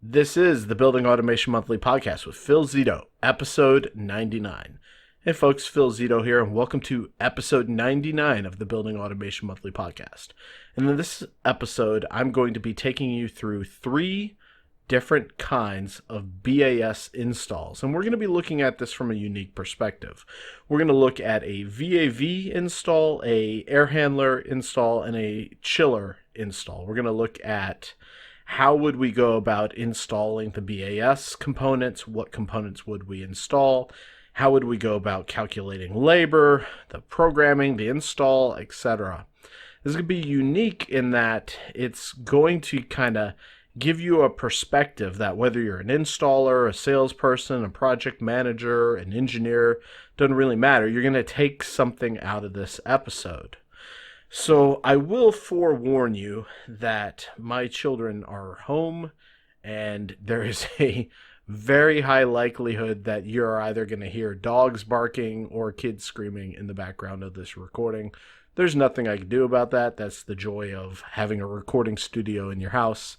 This is the Building Automation Monthly Podcast with Phil Zito, episode 99. Hey folks, Phil Zito here, and welcome to episode 99 of the Building Automation Monthly Podcast. And in this episode, I'm going to be taking you through three different kinds of BAS installs. And we're going to be looking at this from a unique perspective. We're going to look at a VAV install, a air handler install, and a chiller install. We're going to look at how would we go about installing the BAS components, what components would we install, how would we go about calculating labor, the programming, the install, etc. This is going to be unique in that it's going to kind of give you a perspective that whether you're an installer, a salesperson, a project manager, an engineer, doesn't really matter. You're going to take something out of this episode. So I will forewarn you that my children are home and there is a very high likelihood that you're either going to hear dogs barking or kids screaming in the background of this recording. There's nothing I can do about that. That's the joy of having a recording studio in your house.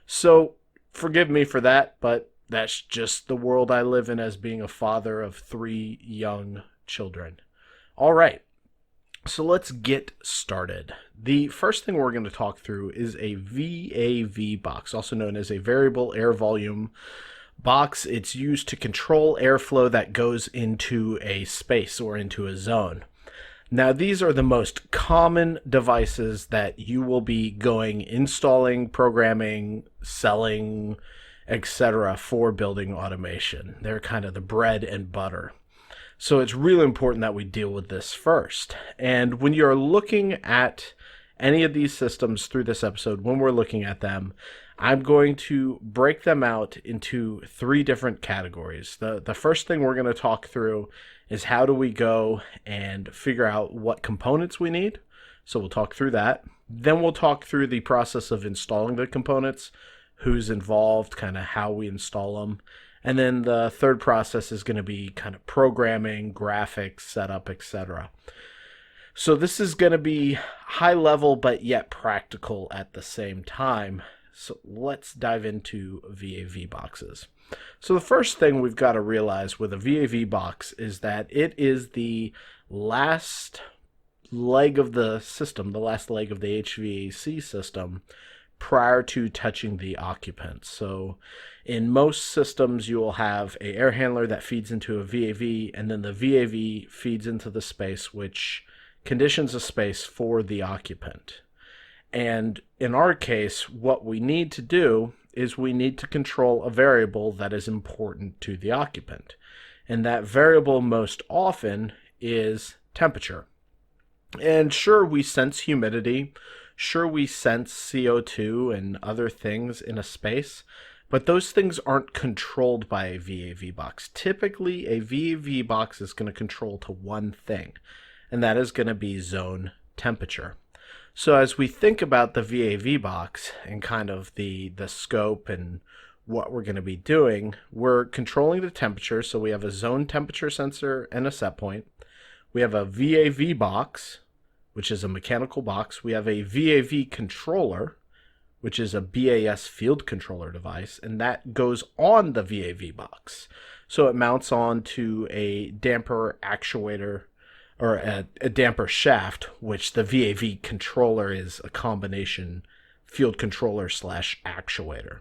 So forgive me for that, but that's just the world I live in as being a father of three young children. All right. So let's get started. The first thing we're going to talk through is a VAV box, also known as a variable air volume box. It's used to control airflow that goes into a space or into a zone. Now, these are the most common devices that you will be installing, programming, selling, etc. for building automation. They're kind of the bread and butter. So it's really important that we deal with this first. And when you're looking at any of these systems through this episode, when we're looking at them, I'm going to break them out into three different categories. The first thing we're going to talk through is how do we go and figure out what components we need. So we'll talk through that. Then we'll talk through the process of installing the components, who's involved, kind of how we install them. And then the third process is going to be kind of programming, graphics, setup, etc. So this is going to be high level, but yet practical at the same time. So let's dive into VAV boxes. So the first thing we've got to realize with a VAV box is that it is the last leg of the system, the last leg of the HVAC system prior to touching the occupant. So in most systems, you will have an air handler that feeds into a VAV, and then the VAV feeds into the space, which conditions a space for the occupant. And in our case, what we need to do is we need to control a variable that is important to the occupant. And that variable most often is temperature. And sure, we sense humidity. Sure, we sense CO2 and other things in a space, but those things aren't controlled by a VAV box. Typically, a VAV box is going to control to one thing, and that is going to be zone temperature. So as we think about the VAV box and kind of the scope and what we're going to be doing, we're controlling the temperature. So we have a zone temperature sensor and a set point. We have a VAV box, which is a mechanical box. We have a VAV controller, which is a BAS field controller device, and that goes on the VAV box. So it mounts on to a damper actuator, or a damper shaft, which the VAV controller is a combination field controller / actuator.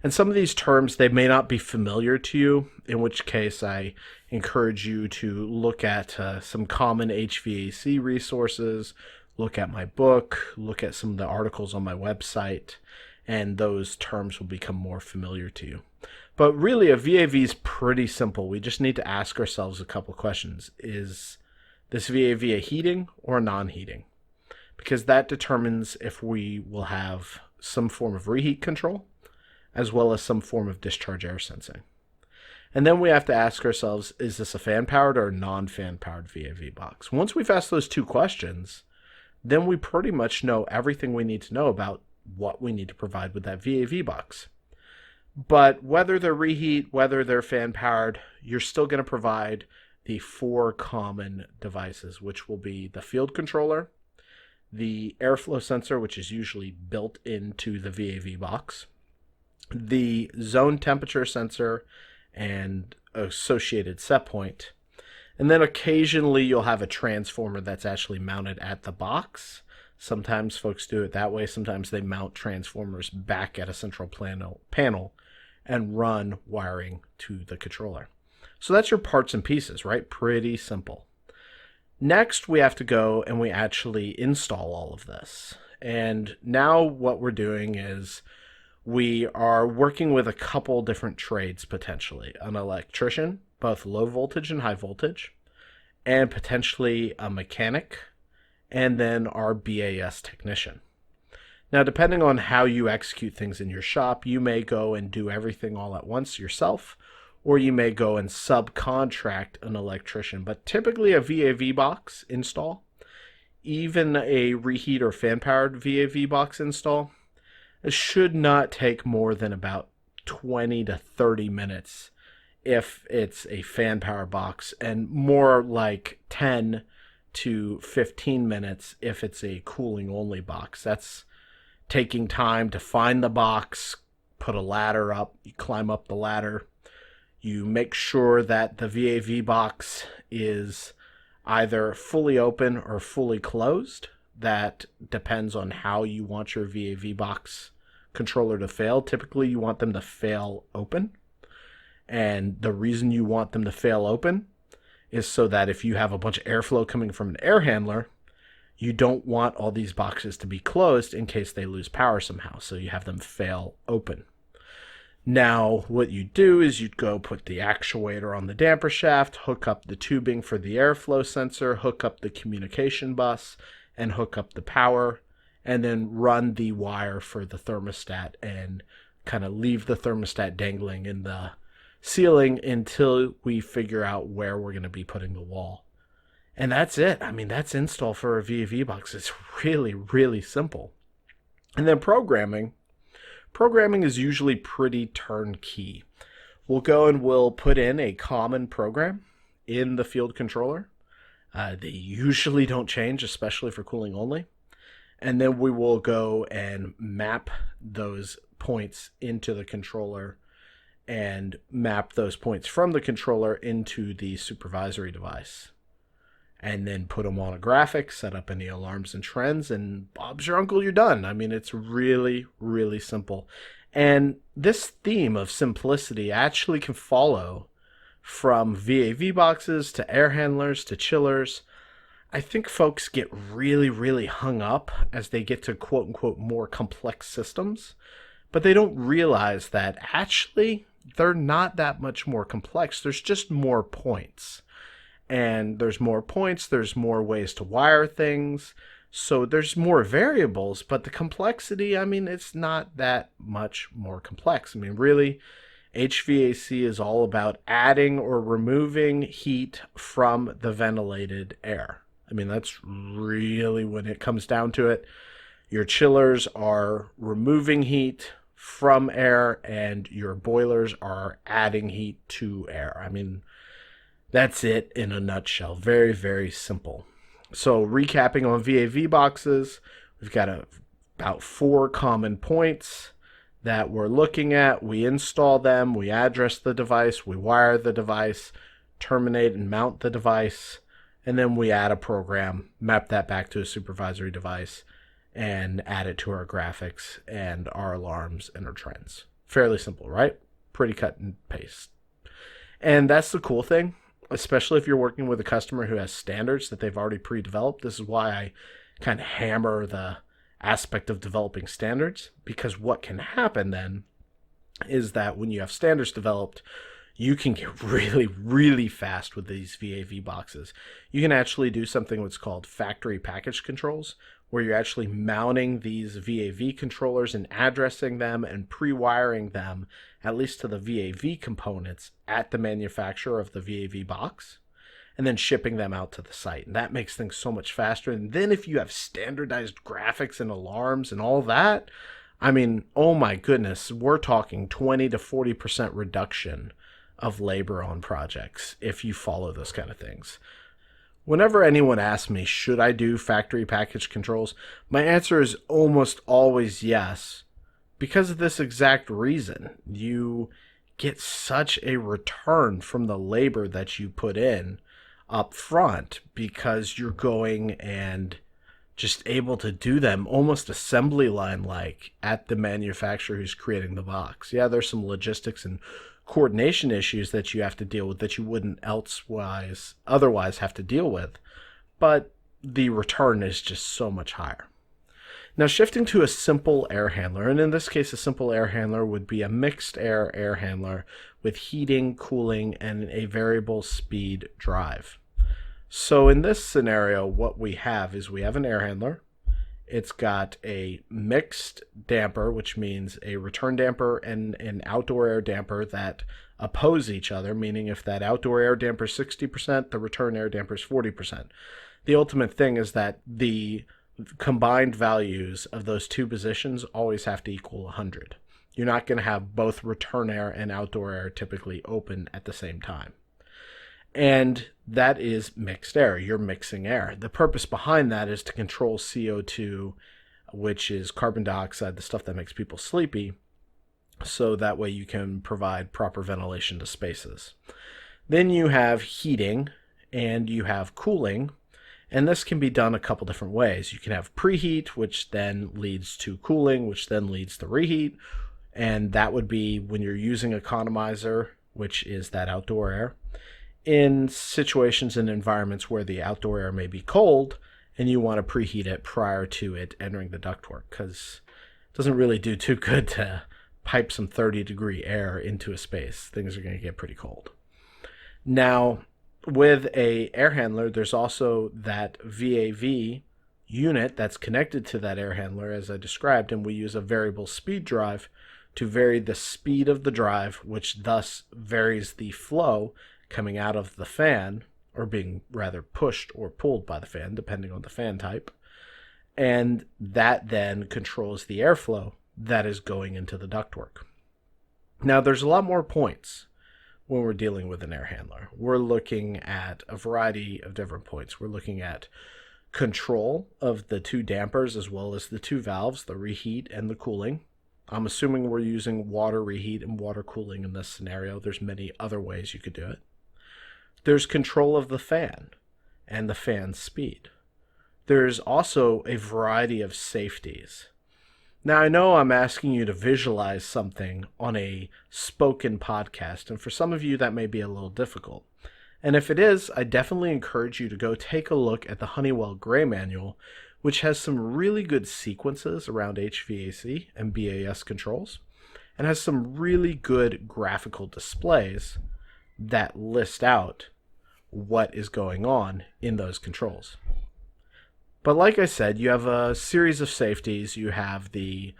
And some of these terms, they may not be familiar to you, in which case I encourage you to look at some common HVAC resources, look at my book, look at some of the articles on my website, and those terms will become more familiar to you. But really, a VAV is pretty simple. We just need to ask ourselves a couple questions. Is this VAV a heating or a non-heating? Because that determines if we will have some form of reheat control, as well as some form of discharge air sensing. And then we have to ask ourselves, is this a fan-powered or a non-fan-powered VAV box? Once we've asked those two questions, then we pretty much know everything we need to know about what we need to provide with that VAV box. But whether they're reheat, whether they're fan-powered, you're still going to provide the four common devices, which will be the field controller, the airflow sensor, which is usually built into the VAV box, the zone temperature sensor and associated set point. And then occasionally you'll have a transformer that's actually mounted at the box. Sometimes folks do it that way. Sometimes they mount transformers back at a central panel and run wiring to the controller. So that's your parts and pieces, right? Pretty simple. Next, we have to go and we actually install all of this. And now what we're doing is we are working with a couple different trades potentially. An electrician, both low voltage and high voltage, and potentially a mechanic, and then our BAS technician. Now, depending on how you execute things in your shop, you may go and do everything all at once yourself, or you may go and subcontract an electrician. But typically a VAV box install, even a reheat or fan-powered VAV box install, it should not take more than about 20 to 30 minutes if it's a fan-powered box, and more like 10 to 15 minutes if it's a cooling-only box. That's taking time to find the box, put a ladder up, you climb up the ladder, you make sure that the VAV box is either fully open or fully closed. That depends on how you want your VAV box controller to fail. Typically, you want them to fail open. And the reason you want them to fail open is so that if you have a bunch of airflow coming from an air handler, you don't want all these boxes to be closed in case they lose power somehow. So you have them fail open. Now, what you do is you'd go put the actuator on the damper shaft, hook up the tubing for the airflow sensor, hook up the communication bus, and hook up the power, and then run the wire for the thermostat and kind of leave the thermostat dangling in the ceiling until we figure out where we're going to be putting the wall. And that's it. I mean, that's install for a VAV box. It's really, really simple. And then programming is usually pretty turnkey. We'll go and we'll put in a common program in the field controller. They usually don't change, especially for cooling only. And then we will go and map those points into the controller and map those points from the controller into the supervisory device. And then put them on a graphic, set up any alarms and trends, and Bob's your uncle, you're done. I mean, it's really, really simple. And this theme of simplicity actually can follow from VAV boxes to air handlers to chillers. I think folks get really, really hung up as they get to quote unquote more complex systems, but they don't realize that actually they're not that much more complex. There's just more points. And there's more points, there's more ways to wire things, so there's more variables, but the complexity, I mean, it's not that much more complex. I mean, really, HVAC is all about adding or removing heat from the ventilated air. I mean, that's really when it comes down to it. Your chillers are removing heat from air, and your boilers are adding heat to air. I mean, that's it in a nutshell. Very, very simple. So recapping on VAV boxes, we've got about 4 common points that we're looking at. We install them, we address the device, we wire the device, terminate and mount the device, and then we add a program, map that back to a supervisory device, and add it to our graphics and our alarms and our trends. Fairly simple, right? Pretty cut and paste. And that's the cool thing. Especially if you're working with a customer who has standards that they've already pre-developed. This is why I kind of hammer the aspect of developing standards, because what can happen then is that when you have standards developed, you can get really, really fast with these VAV boxes. You can actually do something what's called factory package controls, where you're actually mounting these VAV controllers and addressing them and pre-wiring them, at least to the VAV components, at the manufacturer of the VAV box, and then shipping them out to the site. And that makes things so much faster. And then if you have standardized graphics and alarms and all that, I mean, oh my goodness, we're talking 20 to 40% reduction of labor on projects if you follow those kind of things. Whenever anyone asks me, should I do factory package controls, my answer is almost always yes, because of this exact reason. You get such a return from the labor that you put in up front because you're going and just able to do them almost assembly line like at the manufacturer who's creating the box. Yeah, there's some logistics and coordination issues that you have to deal with that you wouldn't otherwise have to deal with, but the return is just so much higher. Now, shifting to a simple air handler, and in this case a simple air handler would be a mixed air handler with heating, cooling, and a variable speed drive. So in this scenario, what we have is we have an air handler. It's got a mixed damper, which means a return damper and an outdoor air damper that oppose each other, meaning if that outdoor air damper is 60%, the return air damper is 40%. The ultimate thing is that the combined values of those two positions always have to equal 100. You're not going to have both return air and outdoor air typically open at the same time. And that is mixed air. You're mixing air. The purpose behind that is to control CO2, which is carbon dioxide, the stuff that makes people sleepy, so that way you can provide proper ventilation to spaces. Then you have heating and you have cooling, and this can be done a couple different ways. You can have preheat, which then leads to cooling, which then leads to reheat, and that would be when you're using economizer, which is that outdoor air, in situations and environments where the outdoor air may be cold and you want to preheat it prior to it entering the ductwork, because it doesn't really do too good to pipe some 30-degree air into a space. Things are going to get pretty cold. Now, with a air handler, there's also that VAV unit that's connected to that air handler, as I described, and we use a variable speed drive to vary the speed of the drive, which thus varies the flow coming out of the fan, or being rather pushed or pulled by the fan, depending on the fan type. And that then controls the airflow that is going into the ductwork. Now, there's a lot more points when we're dealing with an air handler. We're looking at a variety of different points. We're looking at control of the two dampers as well as the two valves, the reheat and the cooling. I'm assuming we're using water reheat and water cooling in this scenario. There's many other ways you could do it. There's control of the fan and the fan's speed. There's also a variety of safeties. Now, I know I'm asking you to visualize something on a spoken podcast, and for some of you that may be a little difficult. And if it is, I definitely encourage you to go take a look at the Honeywell Gray Manual, which has some really good sequences around HVAC and BAS controls, and has some really good graphical displays that list out what is going on in those controls. But like I said, you have a series of safeties. You have the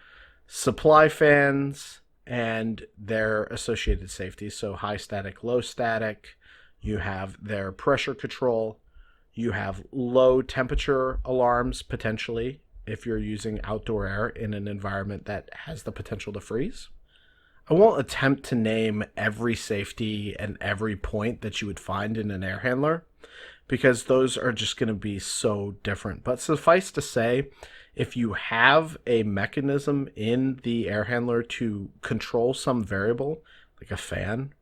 supply fans and their associated safeties, so high static, low static. You have their pressure control. You have low temperature alarms, potentially, if you're using outdoor air in an environment that has the potential to freeze. I won't attempt to name every safety and every point that you would find in an air handler, because those are just going to be so different. But suffice to say, if you have a mechanism in the air handler to control some variable, like a fan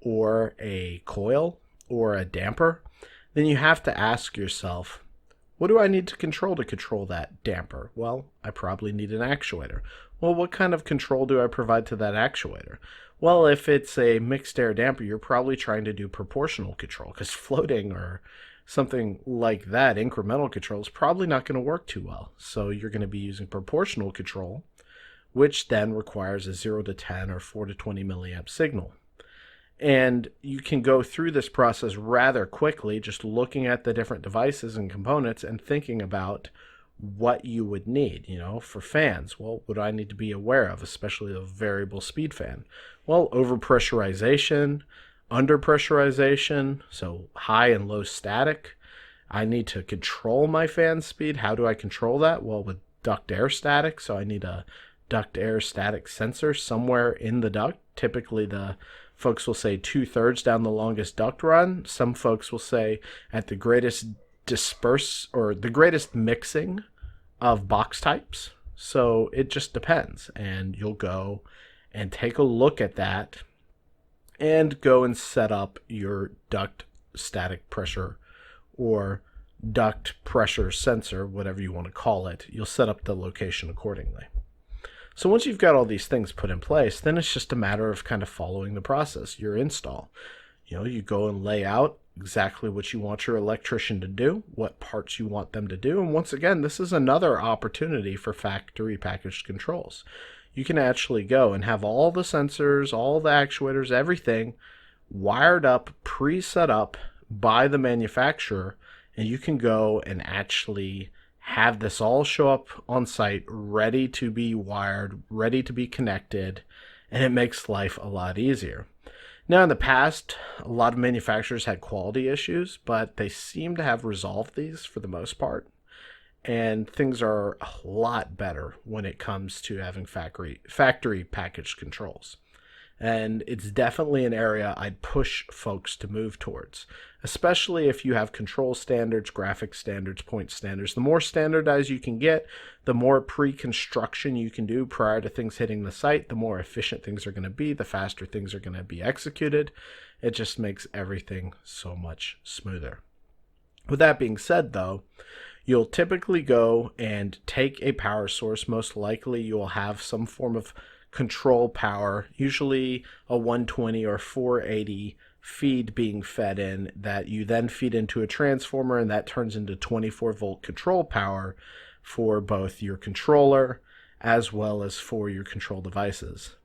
or a coil or a damper, then you have to ask yourself, what do I need to control that damper? Well, I probably need an actuator. Well, what kind of control do I provide to that actuator? Well, if it's a mixed air damper, you're probably trying to do proportional control, because floating or something like that, incremental control, is probably not going to work too well. So you're going to be using proportional control, which then requires a 0 to 10 or 4 to 20 milliamp signal. And you can go through this process rather quickly, just looking at the different devices and components and thinking about what you would need. For fans, well, what do I need to be aware of, especially a variable speed fan? Well, overpressurization, underpressurization, so high and low static. I need to control my fan speed. How do I control that? Well, with duct air static, so I need a duct air static sensor somewhere in the duct. Typically, the folks will say 2/3 down the longest duct run. Some folks will say at the greatest disperse or the greatest mixing of box types. So it just depends. And you'll go and take a look at that and go and set up your duct static pressure or duct pressure sensor, whatever you want to call it. You'll set up the location accordingly. So once you've got all these things put in place, then it's just a matter of kind of following the process, your install. You go and lay out exactly what you want your electrician to do, what parts you want them to do. And once again, this is another opportunity for factory packaged controls. You can actually go and have all the sensors, all the actuators, everything wired up, pre-set up by the manufacturer, and you can go and actually have this all show up on site, ready to be wired, ready to be connected, and it makes life a lot easier. Now, in the past, a lot of manufacturers had quality issues, but they seem to have resolved these for the most part. And things are a lot better when it comes to having factory packaged controls. And it's definitely an area I'd push folks to move towards, especially if you have control standards, graphic standards, point standards. The more standardized you can get, the more pre-construction you can do prior to things hitting the site, the more efficient things are going to be, the faster things are going to be executed. It just makes everything so much smoother. With that being said, though, you'll typically go and take a power source. Most likely you'll have some form of control power, usually a 120 or 480 feed being fed in, that you then feed into a transformer, and that turns into 24 volt control power for both your controller as well as for your control devices.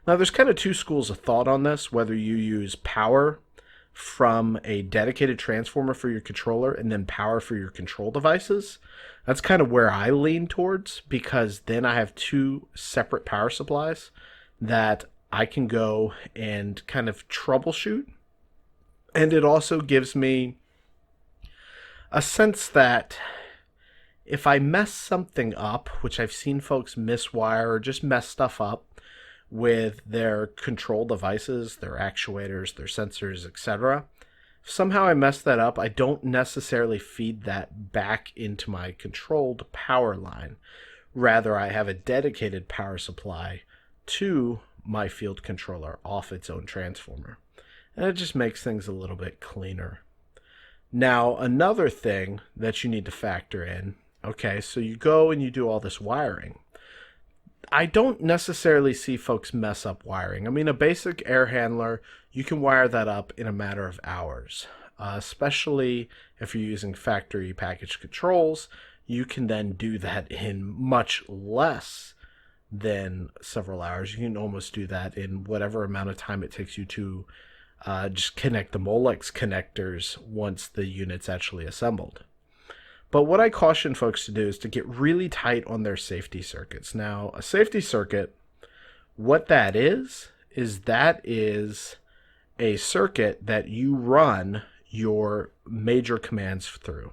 Now, there's kind of two schools of thought on this, whether you use power from a dedicated transformer for your controller and then power for your control devices. That's kind of where I lean towards, because then I have two separate power supplies that I can go and kind of troubleshoot. And it also gives me a sense that if I mess something up, which I've seen folks miswire or just mess stuff up with their control devices, their actuators, their sensors, etc. If somehow I mess that up, I don't necessarily feed that back into my controlled power line. Rather, I have a dedicated power supply to my field controller off its own transformer. And it just makes things a little bit cleaner. Now, another thing that you need to factor in, okay, so you go and you do all this wiring. I don't necessarily see folks mess up wiring. I mean, a basic air handler, you can wire that up in a matter of hours, especially if you're using factory packaged controls. You can then do that in much less than several hours. You can almost do that in whatever amount of time it takes you to just connect the Molex connectors once the unit's actually assembled. But what I caution folks to do is to get really tight on their safety circuits. Now, a safety circuit, what that is a circuit that you run your major commands through.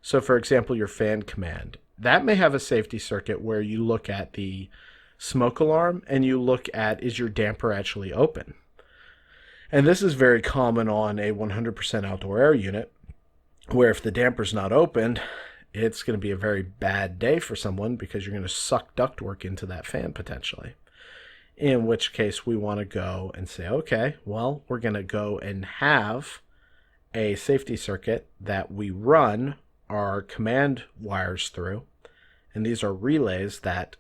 So, for example, your fan command. That may have a safety circuit where you look at the smoke alarm and you look at, is your damper actually open? And this is very common on a 100% outdoor air unit, where if the damper's not opened, it's going to be a very bad day for someone, because you're going to suck ductwork into that fan potentially. In which case we want to go and say, okay, well, we're going to go and have a safety circuit that we run our command wires through. And these are relays that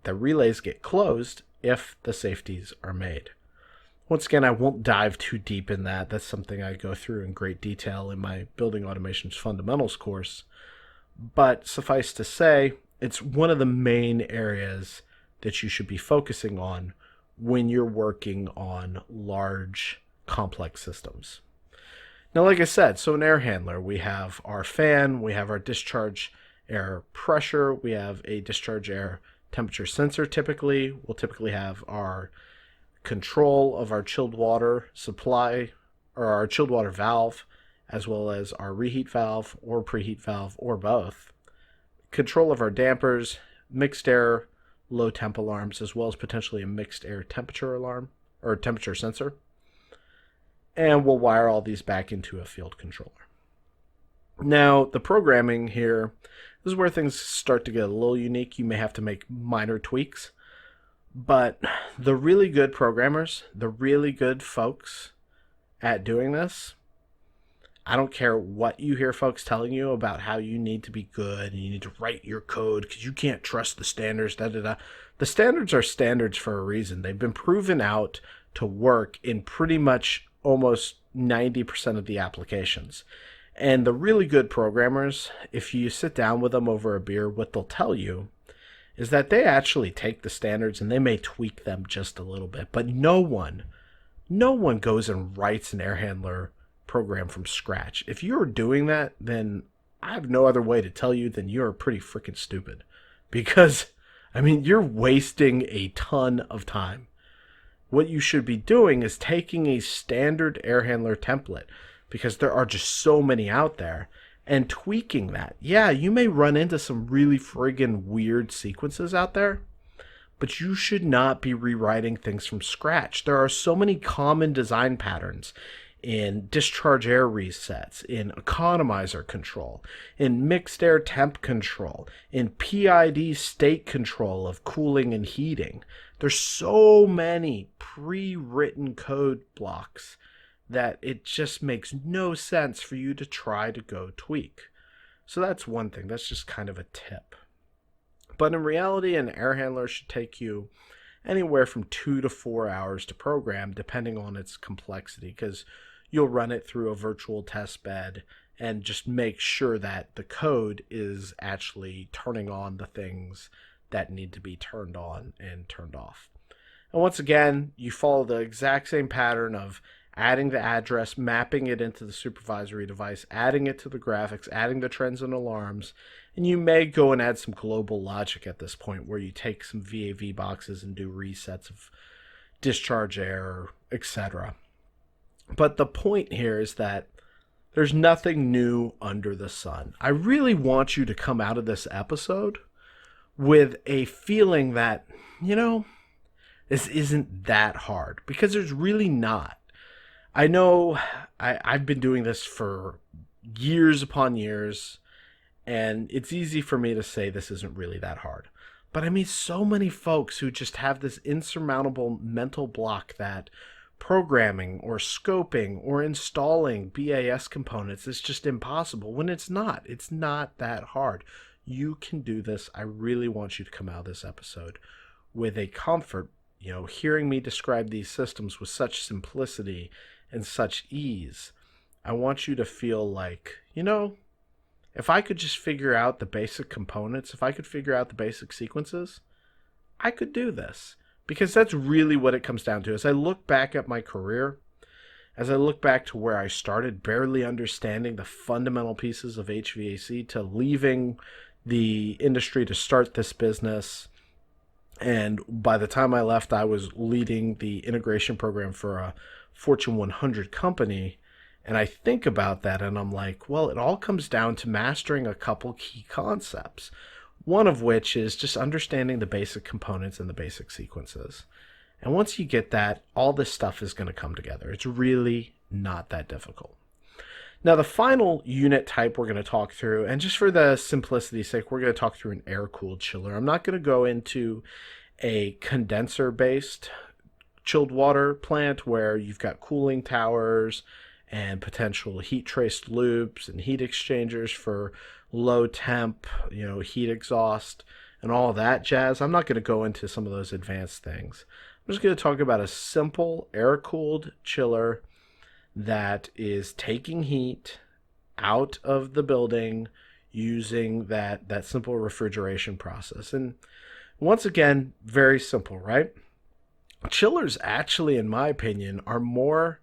the relays get closed if the safeties are made. Once again, I won't dive too deep in that. That's something I go through in great detail in my Building Automation's Fundamentals course. But suffice to say, it's one of the main areas that you should be focusing on when you're working on large, complex systems. Now, like I said, so an air handler, we have our fan, we have our discharge air pressure, we have a discharge air temperature sensor typically. We'll typically have our control of our chilled water supply, or our chilled water valve, as well as our reheat valve or preheat valve, or both. Control of our dampers, mixed air low temp alarms, as well as potentially a mixed air temperature alarm or temperature sensor. And we'll wire all these back into a field controller. Now, the programming here, This is where things start to get a little unique. You may have to make minor tweaks. But the really good programmers, the really good folks at doing this, I don't care what you hear folks telling you about how you need to be good and you need to write your code because you can't trust the standards, da da da. The standards are standards for a reason. They've been proven out to work in pretty much almost 90% of the applications. And the really good programmers, if you sit down with them over a beer, what they'll tell you is that they actually take the standards and they may tweak them just a little bit. But no one goes and writes an air handler program from scratch. If you're doing that, then I have no other way to tell you than you're pretty freaking stupid. Because, I mean, you're wasting a ton of time. What you should be doing is taking a standard air handler template, because there are just so many out there, and tweaking that. Yeah, you may run into some really friggin' weird sequences out there, but you should not be rewriting things from scratch. There are so many common design patterns in discharge air resets, in economizer control, in mixed air temp control, in PID state control of cooling and heating. There's so many pre-written code blocks that it just makes no sense for you to try to go tweak. So that's one thing. That's just kind of a tip. But in reality, an air handler should take you anywhere from 2 to 4 hours to program, depending on its complexity, because you'll run it through a virtual test bed and just make sure that the code is actually turning on the things that need to be turned on and turned off. And once again, you follow the exact same pattern of adding the address, mapping it into the supervisory device, adding it to the graphics, adding the trends and alarms, and you may go and add some global logic at this point where you take some VAV boxes and do resets of discharge air, etc. But the point here is that there's nothing new under the sun. I really want you to come out of this episode with a feeling that, this isn't that hard, because there's really not. I know I've been doing this for years upon years, and it's easy for me to say this isn't really that hard. But I mean, so many folks who just have this insurmountable mental block that programming or scoping or installing BAS components is just impossible, when it's not. It's not that hard. You can do this. I really want you to come out of this episode with a comfort, hearing me describe these systems with such simplicity and such ease. I want you to feel like, if I could just figure out the basic components, if I could figure out the basic sequences, I could do this. Because that's really what it comes down to. As I look back at my career, as I look back to where I started, barely understanding the fundamental pieces of HVAC, to leaving the industry to start this business, and by the time I left, I was leading the integration program for a Fortune 100 company. And I think about that and I'm like, well, it all comes down to mastering a couple key concepts. One of which is just understanding the basic components and the basic sequences. And once you get that, all this stuff is going to come together. It's really not that difficult. Now, the final unit type we're going to talk through, and just for the simplicity's sake, we're going to talk through an air-cooled chiller. I'm not going to go into a condenser-based chilled water plant where you've got cooling towers and potential heat traced loops and heat exchangers for low temp, heat exhaust and all that jazz. I'm not going to go into some of those advanced things. I'm just going to talk about a simple air-cooled chiller that is taking heat out of the building using that simple refrigeration process. And once again, very simple, right? Chillers actually, in my opinion, are more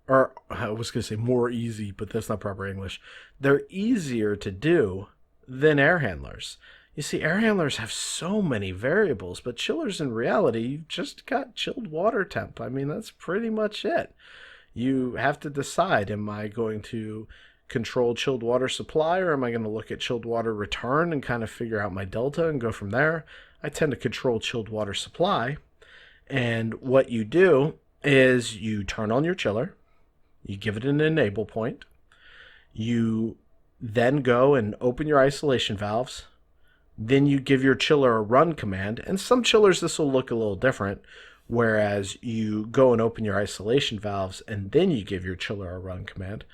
easy, but that's not proper English. They're easier to do than air handlers. You see, air handlers have so many variables, but chillers in reality, you've just got chilled water temp. I mean, that's pretty much it. You have to decide, am I going to control chilled water supply, or am I going to look at chilled water return and kind of figure out my delta and go from there? I tend to control chilled water supply. And what you do is you turn on your chiller, you give it an enable point, you then go and open your isolation valves. Then you give your chiller a run command, and some chillers this will look a little different, whereas you go and open your isolation valves and then you give your chiller a run command.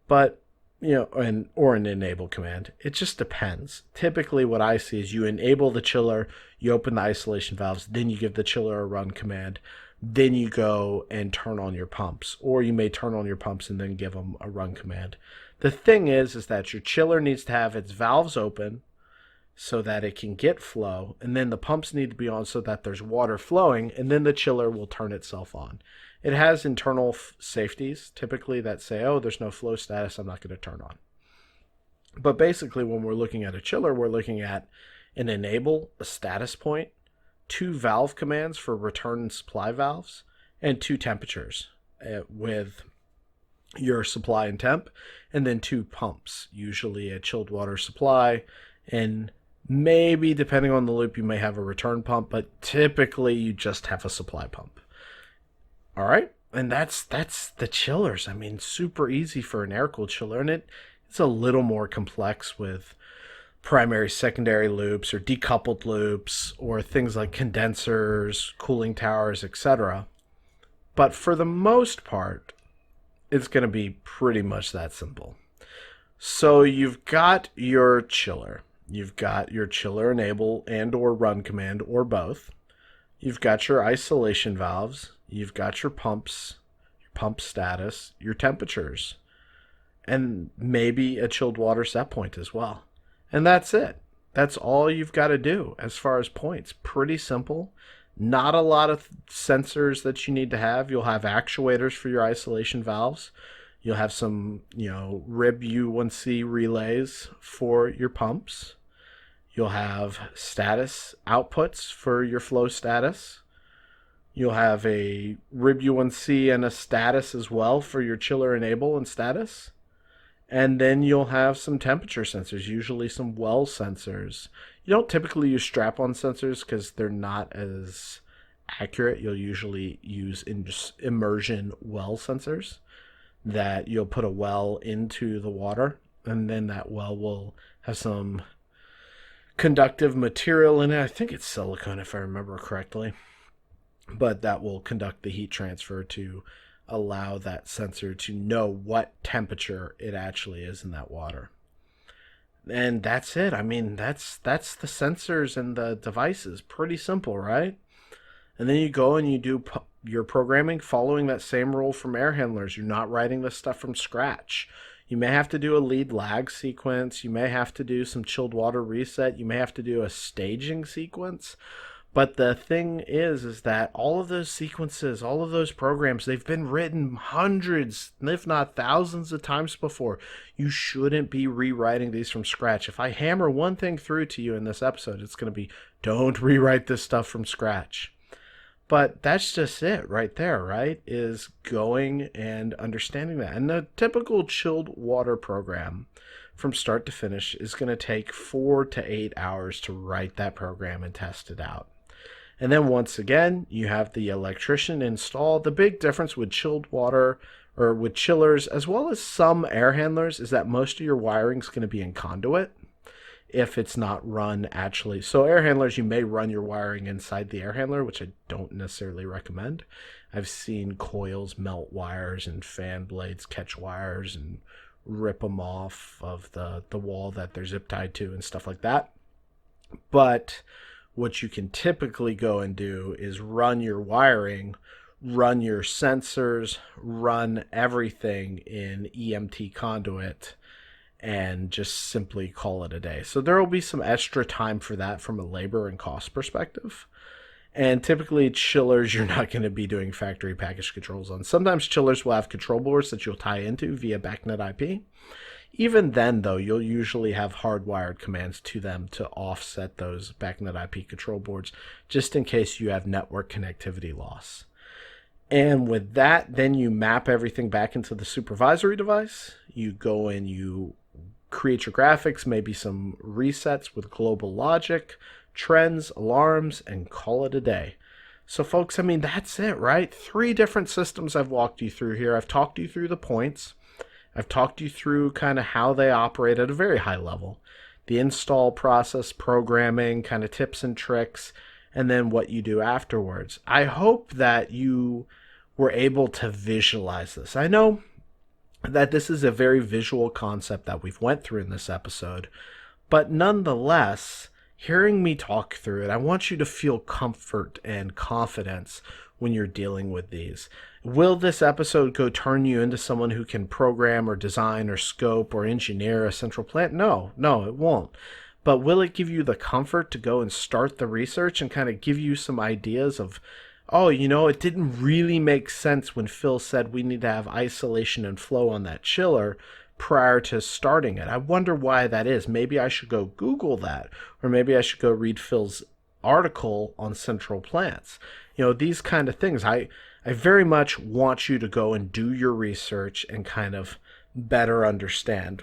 But or an enable command. It just depends. Typically what I see is you enable the chiller, you open the isolation valves, then you give the chiller a run command, then you go and turn on your pumps. Or you may turn on your pumps and then give them a run command. The thing is that your chiller needs to have its valves open so that it can get flow, and then the pumps need to be on so that there's water flowing, and then the chiller will turn itself on. It has internal safeties, typically, that say, oh, there's no flow status, I'm not going to turn on. But basically, when we're looking at a chiller, we're looking at an enable, a status point, 2 valve commands for return and supply valves, and 2 temperatures with your supply and temp, and then 2 pumps, usually a chilled water supply, and maybe, depending on the loop, you may have a return pump, but typically you just have a supply pump. All right, and that's the chillers. I mean, super easy for an air-cooled chiller, and it's a little more complex with primary, secondary loops or decoupled loops or things like condensers, cooling towers, etc. But for the most part, it's going to be pretty much that simple. So you've got your chiller. You've got your chiller enable and or run command or both. You've got your isolation valves. You've got your pumps, your pump status, your temperatures, and maybe a chilled water set point as well. And that's it. That's all you've got to do as far as points. Pretty simple. Not a lot of sensors that you need to have. You'll have actuators for your isolation valves. You'll have some, RIB U1C relays for your pumps. You'll have status outputs for your flow status. You'll have a RIB U1C and a status as well for your chiller enable and status. And then you'll have some temperature sensors, usually some well sensors. You don't typically use strap-on sensors because they're not as accurate. You'll usually use immersion well sensors that you'll put a well into the water, and then that well will have some conductive material in it. I think it's silicone if I remember correctly. But that will conduct the heat transfer to allow that sensor to know what temperature it actually is in that water. And that's it. I mean, that's the sensors and the devices. Pretty simple, right? And then you go and you do your programming following that same rule from air handlers. You're not writing this stuff from scratch. You may have to do a lead lag sequence. You may have to do some chilled water reset. You may have to do a staging sequence. But the thing is that all of those sequences, all of those programs, they've been written hundreds, if not thousands of times before. You shouldn't be rewriting these from scratch. If I hammer one thing through to you in this episode, it's going to be, don't rewrite this stuff from scratch. But that's just it right there, right? Is going and understanding that. And the typical chilled water program from start to finish is going to take 4 to 8 hours to write that program and test it out. And then once again, you have the electrician install. The big difference with chilled water or with chillers, as well as some air handlers, is that most of your wiring is going to be in conduit if it's not run actually. So air handlers, you may run your wiring inside the air handler, which I don't necessarily recommend. I've seen coils melt wires and fan blades catch wires and rip them off of the wall that they're zip tied to and stuff like that. But what you can typically go and do is run your wiring, run your sensors, run everything in EMT conduit, and just simply call it a day. So there will be some extra time for that from a labor and cost perspective. And typically chillers, you're not going to be doing factory package controls on. Sometimes chillers will have control boards that you'll tie into via BACnet IP. Even then, though, you'll usually have hardwired commands to them to offset those BACnet IP control boards, just in case you have network connectivity loss. And with that, then you map everything back into the supervisory device. You go and you create your graphics, maybe some resets with global logic, trends, alarms, and call it a day. So folks, I mean, that's it, right? 3 different systems I've walked you through here. I've talked you through the points. I've talked you through kind of how they operate at a very high level, the install process, programming, kind of tips and tricks, and then what you do afterwards. I hope that you were able to visualize this. I know that this is a very visual concept that we've went through in this episode, but nonetheless, hearing me talk through it, I want you to feel comfort and confidence when you're dealing with these. Will this episode go turn you into someone who can program or design or scope or engineer a central plant? No, it won't. But will it give you the comfort to go and start the research and kind of give you some ideas of, oh, it didn't really make sense when Phil said we need to have isolation and flow on that chiller prior to starting it. I wonder why that is. Maybe I should go Google that, or maybe I should go read Phil's article on central plants. These kind of things. I very much want you to go and do your research and kind of better understand.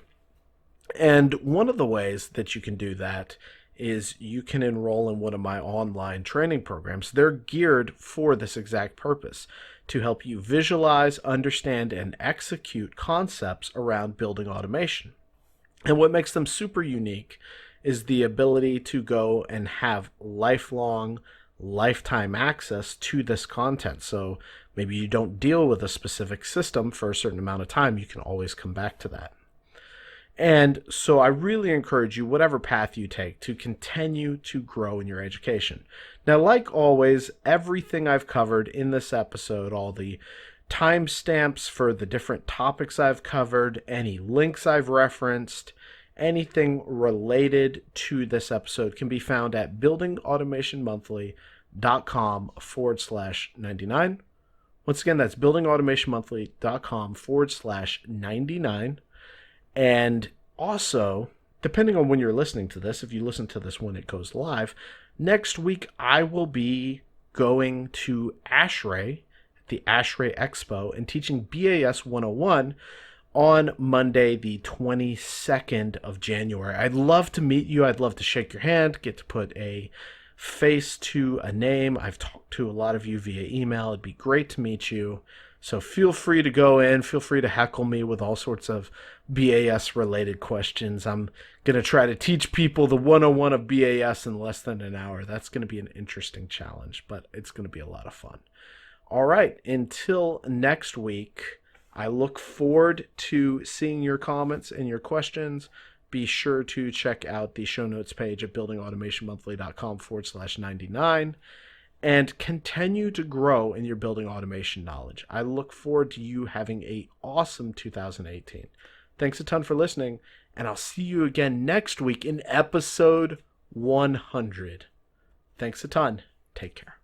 And one of the ways that you can do that is you can enroll in one of my online training programs. They're geared for this exact purpose, to help you visualize, understand, and execute concepts around building automation. And what makes them super unique is the ability to go and have lifetime access to this content. So maybe you don't deal with a specific system for a certain amount of time, you can always come back to that. And so I really encourage you, whatever path you take, to continue to grow in your education. Now, like always, everything I've covered in this episode, all the timestamps for the different topics I've covered, any links I've referenced, anything related to this episode can be found at buildingautomationmonthly.com/99. Once again, that's buildingautomationmonthly.com/99. And also, depending on when you're listening to this, if you listen to this when it goes live, next week I will be going to ASHRAE, the ASHRAE Expo, and teaching BAS 101 on Monday, the 22nd of January. I'd love to meet you. I'd love to shake your hand, get to put a face to a name. I've talked to a lot of you via email. It'd be great to meet you. So feel free to go in. Feel free to heckle me with all sorts of BAS related questions. I'm going to try to teach people the 101 of BAS in less than an hour. That's going to be an interesting challenge, but it's going to be a lot of fun. All right. Until next week, I look forward to seeing your comments and your questions. Be sure to check out the show notes page at buildingautomationmonthly.com/99 and continue to grow in your building automation knowledge. I look forward to you having an awesome 2018. Thanks a ton for listening, and I'll see you again next week in episode 100. Thanks a ton. Take care.